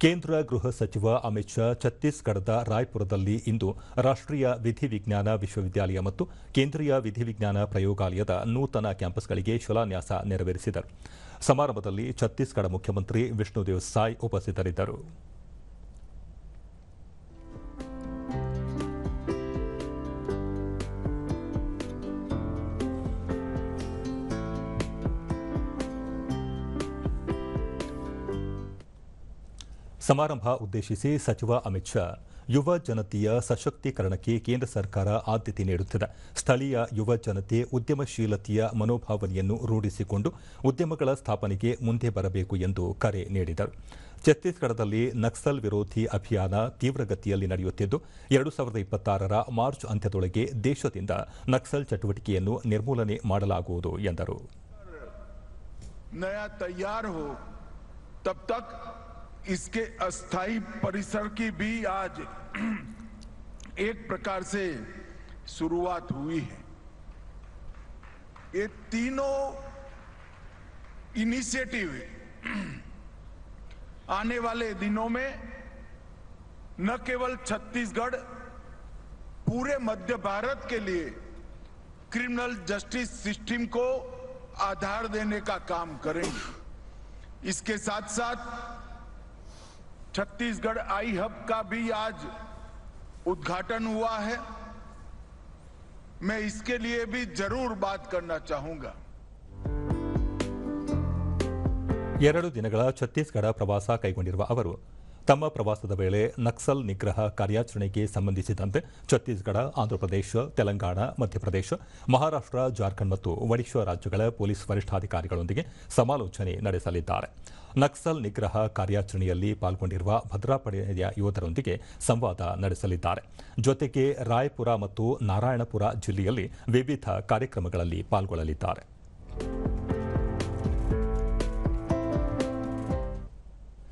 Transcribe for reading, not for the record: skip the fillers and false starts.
ಕೇಂದ್ರ ಗೃಹ ಸಚಿವ ಅಮಿತ್ ಶಾ ಛತ್ತೀಸ್ಗಢದ ರಾಯ್ಪುರದಲ್ಲಿ ಇಂದು ರಾಷ್ಟ್ರೀಯ ವಿಧಿವಿಜ್ಞಾನ ವಿಶ್ವವಿದ್ಯಾಲಯ ಮತ್ತು ಕೇಂದ್ರೀಯ ವಿಧಿವಿಜ್ಞಾನ ಪ್ರಯೋಗಾಲಯದ ನೂತನ ಕ್ಯಾಂಪಸ್ಗಳಿಗೆ ಶಿಲಾನ್ಯಾಸ ನೆರವೇರಿಸಿದರು. ಸಮಾರಂಭದಲ್ಲಿ ಛತ್ತೀಸ್ಗಢ ಮುಖ್ಯಮಂತ್ರಿ ವಿಷ್ಣುದೇವ್ ಸಾಯ್ ಉಪಸ್ಥಿತರಿದ್ದರು. ಸಮಾರಂಭ ಉದ್ದೇಶಿಸಿ ಸಚಿವ ಅಮಿತ್ ಶಾ, ಯುವ ಜನತೆಯ ಸಶಕ್ತೀಕರಣಕ್ಕೆ ಕೇಂದ್ರ ಸರ್ಕಾರ ಆದ್ಯತೆ ನೀಡುತ್ತಿದೆ. ಸ್ಥಳೀಯ ಯುವ ಜನತೆ ಉದ್ಯಮಶೀಲತೆಯ ಮನೋಭಾವನೆಯನ್ನು ರೂಢಿಸಿಕೊಂಡು ಉದ್ಯಮಗಳ ಸ್ಥಾಪನೆಗೆ ಮುಂದೆ ಬರಬೇಕು ಎಂದು ಕರೆ ನೀಡಿದರು. ಛತ್ತೀಸ್ಗಢದಲ್ಲಿ ನಕ್ಸಲ್ ವಿರೋಧಿ ಅಭಿಯಾನ ತೀವ್ರಗತಿಯಲ್ಲಿ ನಡೆಯುತ್ತಿದ್ದು, 2026ರ ಮಾರ್ಚ್ ಅಂತ್ಯದೊಳಗೆ ದೇಶದಿಂದ ನಕ್ಸಲ್ ಚಟುವಟಿಕೆಯನ್ನು ನಿರ್ಮೂಲನೆ ಮಾಡಲಾಗುವುದು ಎಂದರು. नया तैयार हो तब तक इसके अस्थायी परिसर की भी आज एक प्रकार से शुरुआत हुई है. ये तीनों इनिशिएटिव आने वाले दिनों में न केवल छत्तीसगढ़, पूरे मध्य भारत के लिए क्रिमिनल जस्टिस सिस्टम को आधार देने का काम करेंगे. इसके साथ साथ छत्तीसगढ़ आई हब का भी आज उद्घाटन हुआ है. मैं इसके लिए भी जरूर बात करना चाहूंगा. 2 ದಿನಗಳ ಛತ್ತೀಸ್ಗಢ ಪ್ರವಾಸ ಕೈಗೊಂಡಿರುವ ಅವರು ತಮ್ಮ ಪ್ರವಾಸದ ವೇಳೆ ನಕ್ಸಲ್ ನಿಗ್ರಹ ಕಾರ್ಯಾಚರಣೆಗೆ ಸಂಬಂಧಿಸಿದಂತೆ ಛತ್ತೀಸ್ಗಢ, ಆಂಧ್ರಪ್ರದೇಶ, ತೆಲಂಗಾಣ, ಮಧ್ಯಪ್ರದೇಶ, ಮಹಾರಾಷ್ಟ್ರ, ಜಾರ್ಖಂಡ್ ಮತ್ತು ಒಡಿಶಾ ರಾಜ್ಯಗಳ ಪೊಲೀಸ್ ವರಿಷ್ಠಾಧಿಕಾರಿಗಳೊಂದಿಗೆ ಸಮಾಲೋಚನೆ ನಡೆಸಲಿದ್ದಾರೆ. ನಕ್ಸಲ್ ನಿಗ್ರಹ ಕಾರ್ಯಾಚರಣೆಯಲ್ಲಿ ಪಾಲ್ಗೊಂಡಿರುವ ಭದ್ರಾಪಡೆಯ ಯೋಧರೊಂದಿಗೆ ಸಂವಾದ ನಡೆಸಲಿದ್ದಾರೆ. ಜೊತೆಗೆ ರಾಯ್ಪುರ ಮತ್ತು ನಾರಾಯಣಪುರ ಜಿಲ್ಲೆಯಲ್ಲಿ ವಿವಿಧ ಕಾರ್ಯಕ್ರಮಗಳಲ್ಲಿ ಪಾಲ್ಗೊಳ್ಳಲಿದ್ದಾರೆ.